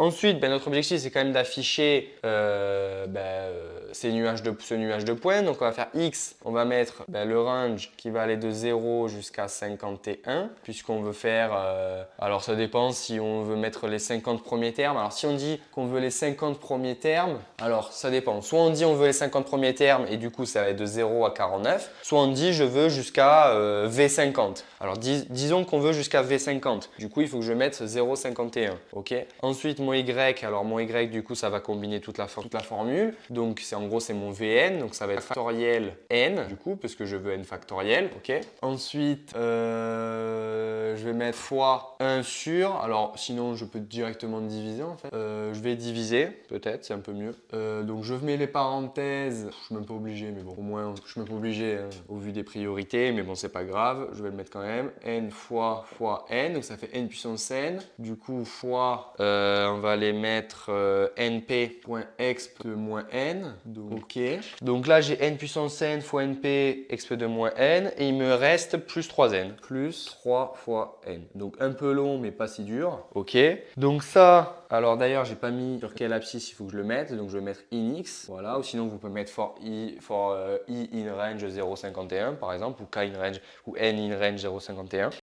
Ensuite, notre objectif, c'est quand même d'afficher ce nuage de points. Donc, on va faire X, on va mettre le range qui va aller de 0 jusqu'à 51, puisqu'on veut faire, alors ça dépend si on veut mettre les 50 premiers termes. Alors, si on dit qu'on veut les 50 premiers termes, alors ça dépend. Soit on dit on veut les 50 premiers termes et du coup, ça va être de 0 à 49. Soit on dit je veux jusqu'à V50. Alors, disons qu'on veut jusqu'à V50. Du coup, il faut que je mette 0,51. Ok. Ensuite, mon Y, alors mon Y, du coup, ça va combiner toute la formule. Donc, en gros, c'est mon Vn. Donc, ça va être factoriel n, du coup, parce que je veux n factoriel. Ok. Ensuite, je vais mettre fois 1 sur. Alors, sinon, je peux directement diviser, en fait. Je vais diviser, peut-être, c'est un peu mieux. Donc, je mets les parenthèses. Je suis même pas obligé, mais bon, au moins, je suis même pas obligé hein, au vu des priorités. Mais bon, c'est pas grave. Je vais le mettre quand même. N fois n. Donc, ça fait n puissance n. Du coup, fois, on va les mettre np.exp de moins n. Donc, ok. Donc là, j'ai n puissance n fois np exp de moins n. Et il me reste plus 3n. Plus 3 fois n. Donc, un peu long, mais pas si dur. Ok. Donc ça, alors d'ailleurs, j'ai pas mis sur quel abscisse il faut que je le mette. Donc, je vais mettre in x. Voilà. Ou sinon, vous pouvez mettre for i in range 0,51 par exemple. Ou k in range ou n in range 0,51.